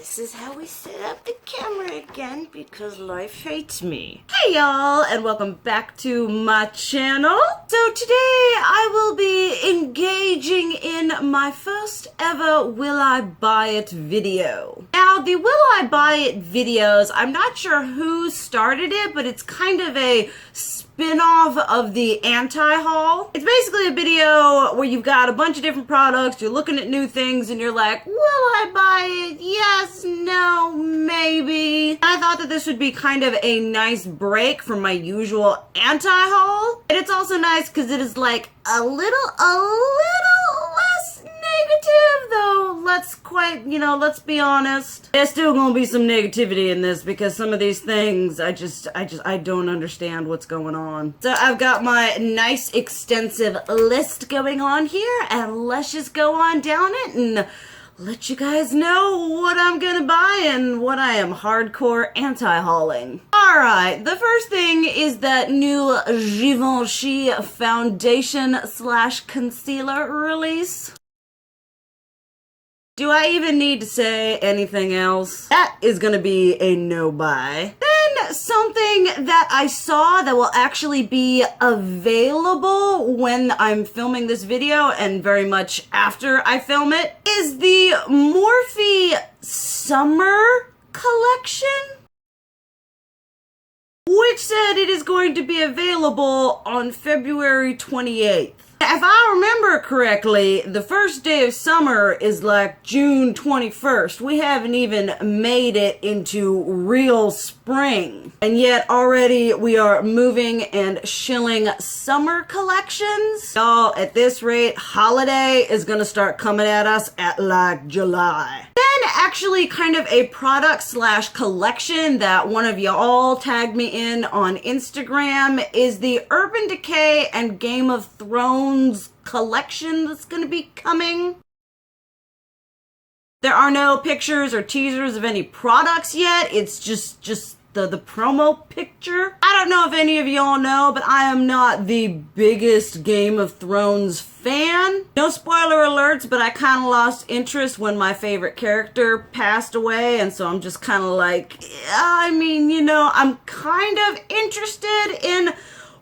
this is how we set up the camera again because life hates me. Hey y'all, and welcome back to my channel. So today I will be engaging in my first ever Will I Buy It video. Now the Will I Buy It videos, I'm not sure who started it, but it's kind of a spin-off of the anti-haul. It's basically a video where you've got a bunch of different products, you're looking at new things, and you're like, will I buy it? Yes, no, maybe. I thought that this would be kind of a nice break from my usual anti-haul. And it's also nice because it is like a little less negative, though let's be honest. There's still gonna be some negativity in this because some of these things, I don't understand what's going on. So I've got my nice extensive list going on here, and let's just go on down it and let you guys know what I'm gonna buy and what I am hardcore anti-hauling. Alright, the first thing is that new Givenchy foundation / concealer release. Do I even need to say anything else? That is gonna be a no buy. Then something that I saw that will actually be available when I'm filming this video and very much after I film it is the Morphe Summer collection, which said it is going to be available on February 28th. If I remember correctly, the first day of summer is like June 21st. We haven't even made it into real spring. And yet already we are moving and shilling summer collections. Y'all, at this rate, holiday is gonna start coming at us at like July. Then actually kind of a product / collection that one of y'all tagged me in on Instagram is the Urban Decay and Game of Thrones collection that's going to be coming. There are no pictures or teasers of any products yet. It's just the promo picture. I don't know if any of y'all know, but I am not the biggest Game of Thrones fan. No spoiler alerts, but I kind of lost interest when my favorite character passed away, and so I'm just kind of like, I'm kind of interested in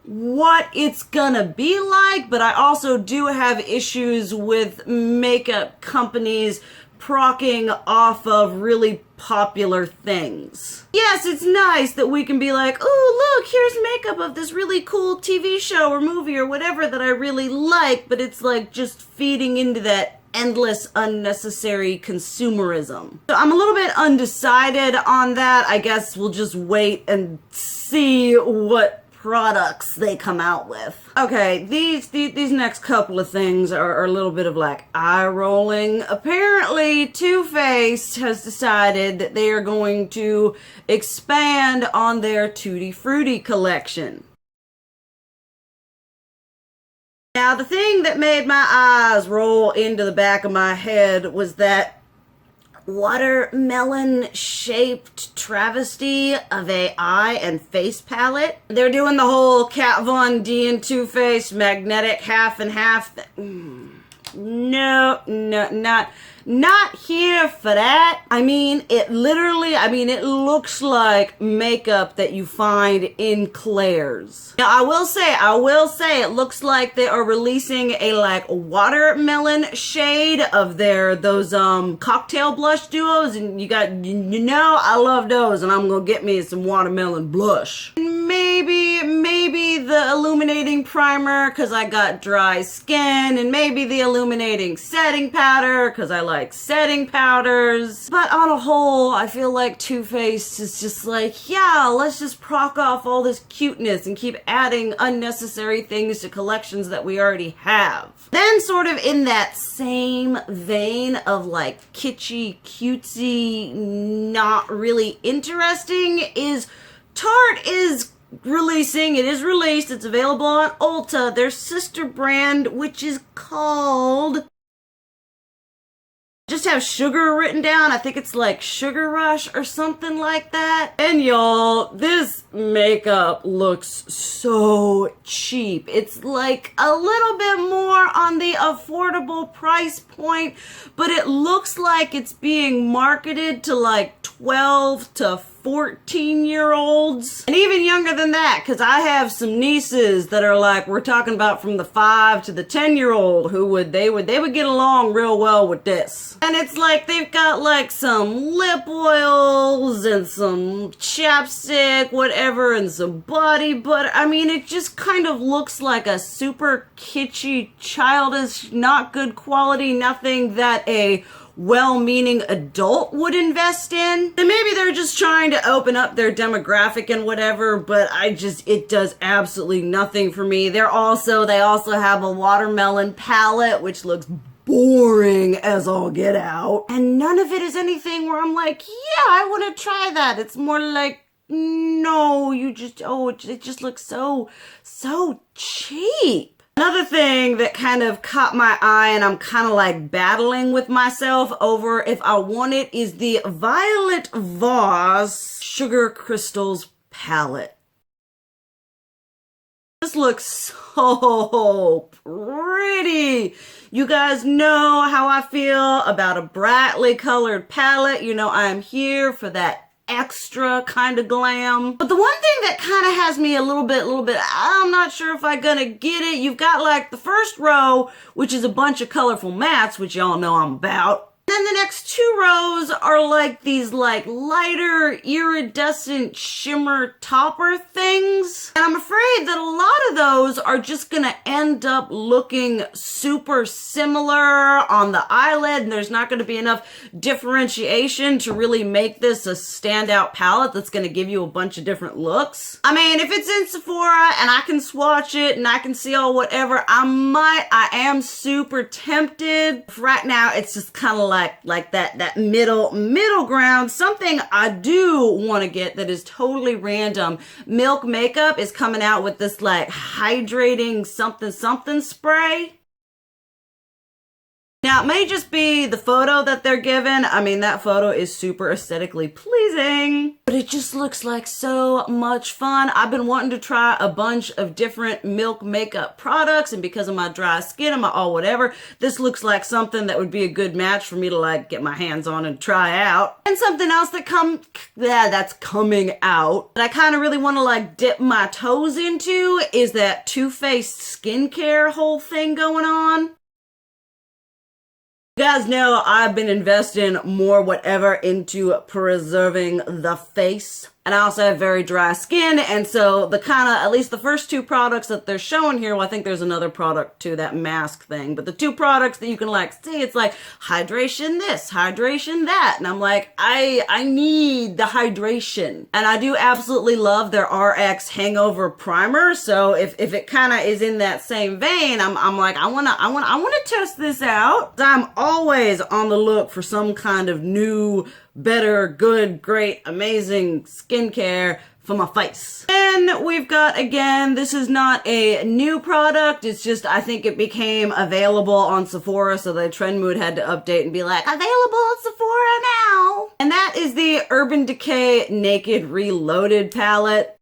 what it's gonna be like, but I also do have issues with makeup companies procking off of really popular things. Yes, it's nice that we can be like, oh, look, here's makeup of this really cool TV show or movie or whatever that I really like, but it's like just feeding into that endless, unnecessary consumerism. So I'm a little bit undecided on that. I guess we'll just wait and see what products they come out with. Okay, these next couple of things are a little bit of like eye rolling. Apparently, Too Faced has decided that they are going to expand on their Tutti Frutti collection. Now, the thing that made my eyes roll into the back of my head was that watermelon shaped travesty of a eye and face palette. They're doing the whole Kat Von D and Too Faced magnetic half and half No, not here for that. It looks like makeup that you find in Claire's. Now, I will say, it looks like they are releasing a like watermelon shade of those cocktail blush duos, and I love those, and I'm gonna get me some watermelon blush. Maybe the illuminating primer, cause I got dry skin, and maybe the illuminating setting powder, cause I like setting powders. But on a whole, I feel like Too Faced is just like, yeah, let's just proc off all this cuteness and keep adding unnecessary things to collections that we already have. Then sort of in that same vein of like kitschy, cutesy, not really interesting is Tarte is released, it's available on Ulta, their sister brand, which is called, just have sugar written down. I think it's like Sugar Rush or something like that. And y'all, this makeup looks so cheap. It's like a little bit more on the affordable price point, but it looks like it's being marketed to like 12 to 14-year-olds, and even younger than that, because I have some nieces that are like, we're talking about from the 5 to the 10-year-old who they would get along real well with this. And it's like they've got like some lip oils and some chapstick, whatever, and some body butter. I mean, it just kind of looks like a super kitschy, childish, not good quality, nothing that a well-meaning adult would invest in. And maybe they're just trying to open up their demographic and whatever, but it does absolutely nothing for me. They also have a watermelon palette, which looks boring as all get out. And none of it is anything where I'm like, yeah, I want to try that. It's more like, no, it just looks so cheap. Another thing that kind of caught my eye and I'm kind of like battling with myself over if I want it is the Violet Voss Sugar Crystals palette. This looks so pretty. You guys know how I feel about a brightly colored palette. You know, I'm here for that extra kind of glam. But the one thing that kind of has me a little bit, I'm not sure if I'm gonna get it. You've got like the first row, which is a bunch of colorful mattes, which y'all know I'm about. And then the next 2 rows are like these like lighter iridescent shimmer topper things. And I'm afraid that a lot of those are just gonna end up looking super similar on the eyelid, and there's not gonna be enough differentiation to really make this a standout palette that's gonna give you a bunch of different looks. I mean, if it's in Sephora and I can swatch it and I can see all whatever, I am super tempted. Right now, it's just kind of like that middle ground. Something I do want to get that is totally random. Milk Makeup is coming out with this like hydrating something spray. Now, it may just be the photo that they're given. I mean, that photo is super aesthetically pleasing, but it just looks like so much fun. I've been wanting to try a bunch of different Milk makeup products, and because of my dry skin and my all whatever, this looks like something that would be a good match for me to like get my hands on and try out. And something else that's coming out that I kind of really want to like dip my toes into is that Too Faced skincare whole thing going on. You guys know I've been investing more whatever into preserving the face. And I also have very dry skin, and so the kind of, at least the first 2 products that they're showing here, well, I think there's another product too, that mask thing, but the 2 products that you can like see, it's like hydration this, hydration that, and I'm like, I need the hydration. And I do absolutely love their RX Hangover Primer, so if it kind of is in that same vein, I'm like, I wanna test this out. I'm always on the look for some kind of new, better, good, great, amazing skincare for my face. And we've got, again, this is not a new product. It's just, I think it became available on Sephora, so the Trend Mood had to update and be like, available at Sephora now. And that is the Urban Decay Naked Reloaded palette.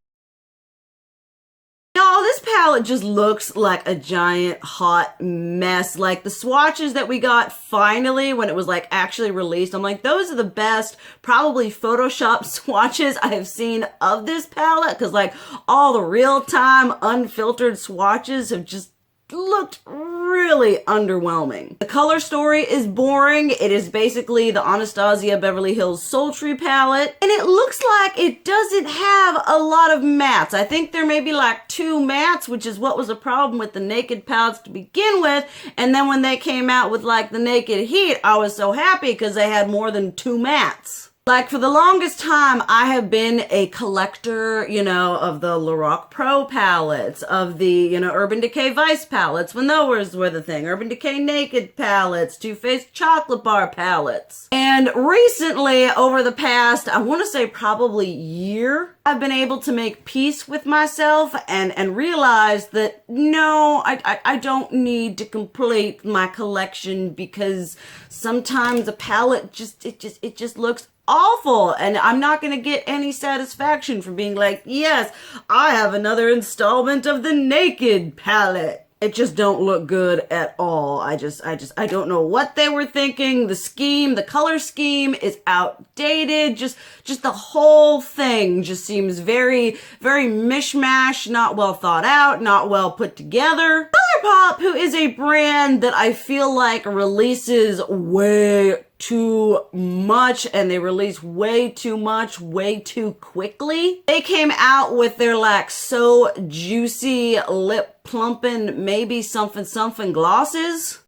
Y'all, this palette just looks like a giant hot mess. Like the swatches that we got finally when it was like actually released, I'm like, those are the best probably Photoshop swatches I have seen of this palette, because like all the real-time unfiltered swatches have just looked really underwhelming. The color story is boring. It is basically the Anastasia Beverly Hills Sultry palette, and it looks like it doesn't have a lot of mattes. I think there may be like 2 mattes, which is what was a problem with the Naked palettes to begin with, and then when they came out with like the Naked Heat, I was so happy because they had more than 2 mattes. Like, for the longest time, I have been a collector, you know, of the Lorac Pro palettes, of the, you know, Urban Decay Vice palettes, when those were the thing, Urban Decay Naked palettes, Too Faced Chocolate Bar palettes. And recently, over the past, I want to say probably year, I've been able to make peace with myself and realize that, no, I don't need to complete my collection, because sometimes a palette it just looks awful, and I'm not going to get any satisfaction from being like, yes, I have another installment of the Naked palette. It just don't look good at all. I don't know what they were thinking. The scheme, the color scheme is outdated. Just the whole thing just seems very, very mishmash, not well thought out, not well put together. ColourPop, who is a brand that I feel like releases way too much, and they release way too much way too quickly. They came out with their like So Juicy lip plumping maybe something glosses.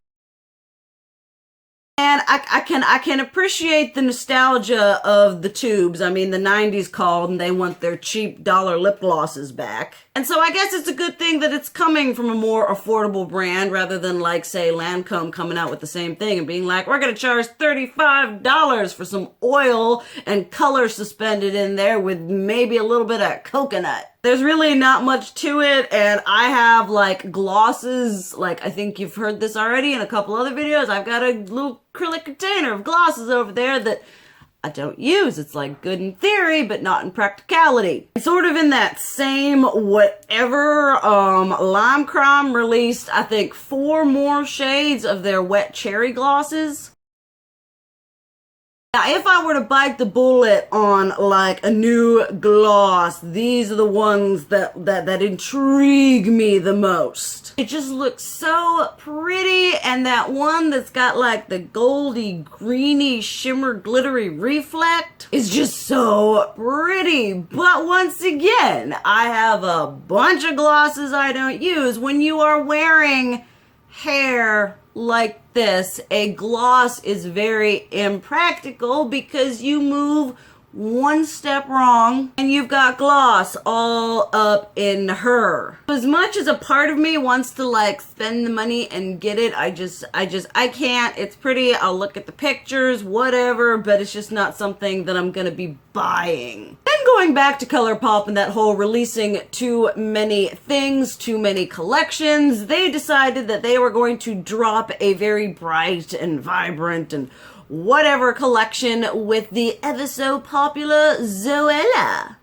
And I can appreciate the nostalgia of the tubes. I mean, the 90s called and they want their cheap dollar lip glosses back. And so I guess it's a good thing that it's coming from a more affordable brand rather than, like, say, Lancome coming out with the same thing and being like, we're going to charge $35 for some oil and color suspended in there with maybe a little bit of coconut. There's really not much to it, and I have, like, glosses, like, I think you've heard this already in a couple other videos. I've got a little acrylic container of glosses over there that I don't use. It's like good in theory, but not in practicality. It's sort of in that same whatever. Lime Crime released, I think, 4 more shades of their wet cherry glosses. Now, if I were to bite the bullet on, like, a new gloss, these are the ones that intrigue me the most. It just looks so pretty, and that one that's got, like, the goldy, greeny, shimmer, glittery reflect is just so pretty. But once again, I have a bunch of glosses I don't use. When you are wearing hair like this, a gloss is very impractical because you move one step wrong and you've got gloss all up in her. As much as a part of me wants to, like, spend the money and get it, I can't. It's pretty, I'll look at the pictures, whatever, but it's just not something that I'm gonna be buying. Then going back to ColourPop and that whole releasing too many things, too many collections, they decided that they were going to drop a very bright and vibrant and whatever collection with the ever so popular Zoella.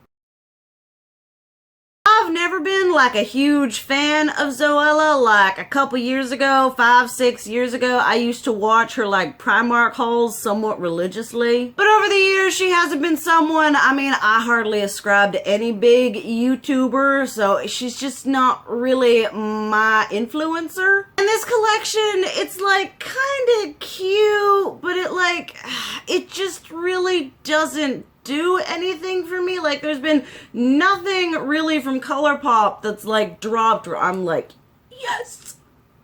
I've never been, like, a huge fan of Zoella. Like, a couple years ago, 5-6 years ago, I used to watch her, like, Primark hauls somewhat religiously. But over the years, she hasn't been someone, I mean, I hardly ascribe to any big YouTuber, so she's just not really my influencer. And this collection, it's, like, kind of cute, but it just really doesn't do anything for me. Like, there's been nothing really from ColourPop that's, like, dropped where I'm like, yes,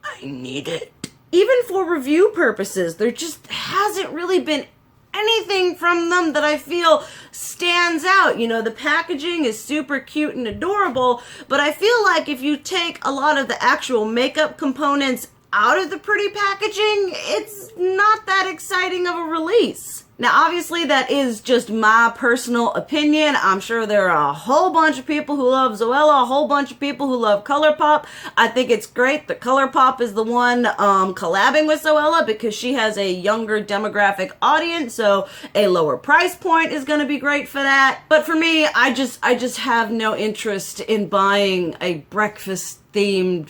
I need it. Even for review purposes, there just hasn't really been anything from them that I feel stands out. You know, the packaging is super cute and adorable, but I feel like if you take a lot of the actual makeup components out of the pretty packaging, it's not that exciting of a release. Now, obviously, that is just my personal opinion. I'm sure there are a whole bunch of people who love Zoella, a whole bunch of people who love ColourPop. I think it's great that ColourPop is the one collabing with Zoella because she has a younger demographic audience, so a lower price point is going to be great for that. But for me, I just have no interest in buying a breakfast-themed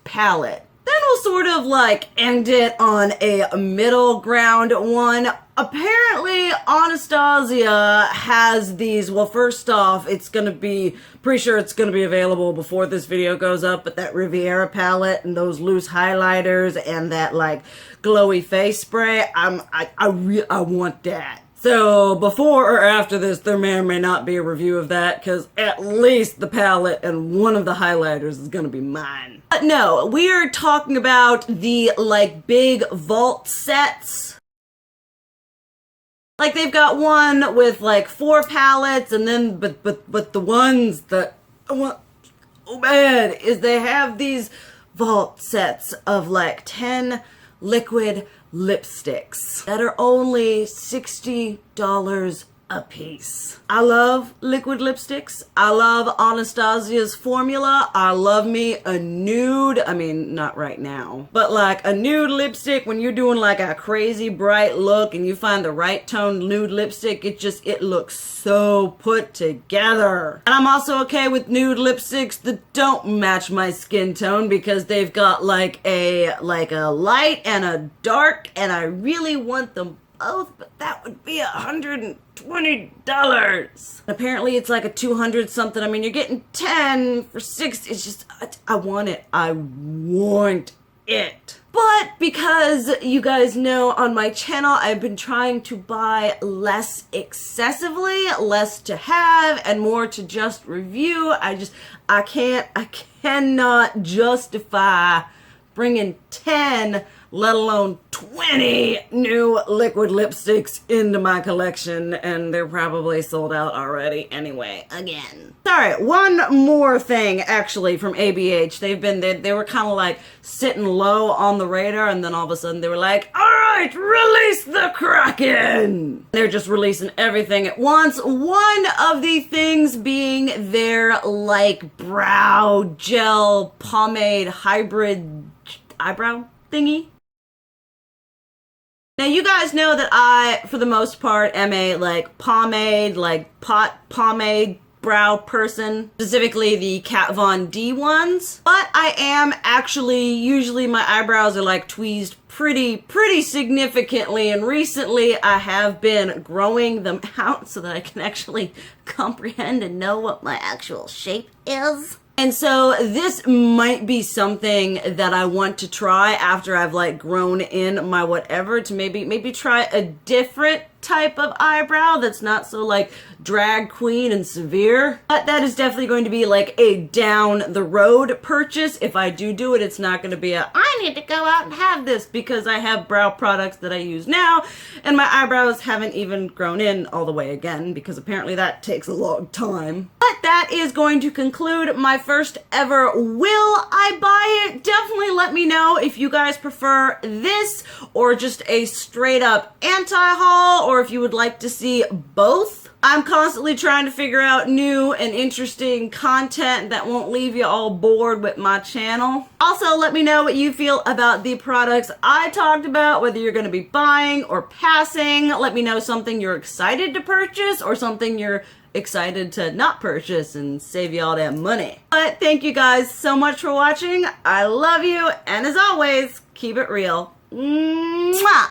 palette. Then we'll sort of, like, end it on a middle ground one. Apparently, Anastasia has these, well, first off, it's gonna be, pretty sure it's gonna be available before this video goes up, but that Riviera palette and those loose highlighters and that, like, glowy face spray, I want that. So before or after this, there may or may not be a review of that, because at least the palette and one of the highlighters is going to be mine. But no, we are talking about the, like, big vault sets. Like they've got one with like 4 palettes, and then but the ones that I want so bad is they have these vault sets of like 10 liquid lipsticks that are only $60 a piece. I love liquid lipsticks. I love Anastasia's formula. I love me a nude, I mean, not right now, but like a nude lipstick when you're doing like a crazy bright look and you find the right tone nude lipstick, it looks so put together. And I'm also okay with nude lipsticks that don't match my skin tone because they've got like a light and a dark, and I really want them both, but that would be $120. Apparently it's like a 200 something. I mean, you're getting 10 for 60. It's just, I want it. I want it. But because you guys know on my channel, I've been trying to buy less excessively, less to have and more to just review. I cannot justify bringing 10, let alone 20 new liquid lipsticks into my collection, and they're probably sold out already anyway, again. Sorry, one more thing actually from ABH. They were kind of like sitting low on the radar, and then all of a sudden they were like, all right, release the Kraken! They're just releasing everything at once. One of the things being their like brow gel pomade hybrid eyebrow thingy. Now you guys know that I, for the most part, am a like pomade, like pot pomade brow person, specifically the Kat Von D ones. But I am actually, usually my eyebrows are like tweezed pretty significantly, and recently I have been growing them out so that I can actually comprehend and know what my actual shape is. And so this might be something that I want to try after I've like grown in my whatever, to maybe try a different type of eyebrow that's not so like drag queen and severe. But that is definitely going to be like a down the road purchase. If I do it, it's not going to be I need to go out and have this, because I have brow products that I use now and my eyebrows haven't even grown in all the way again, because apparently that takes a long time. But that is going to conclude my first ever will I buy it. Definitely let me know if you guys prefer this or just a straight up anti-haul, or if you would like to see both. I'm constantly trying to figure out new and interesting content that won't leave you all bored with my channel. Also, let me know what you feel about the products I talked about, whether you're going to be buying or passing. Let me know something you're excited to purchase or something you're excited to not purchase and save you all that money. But thank you guys so much for watching. I love you, and as always, keep it real. Mwah!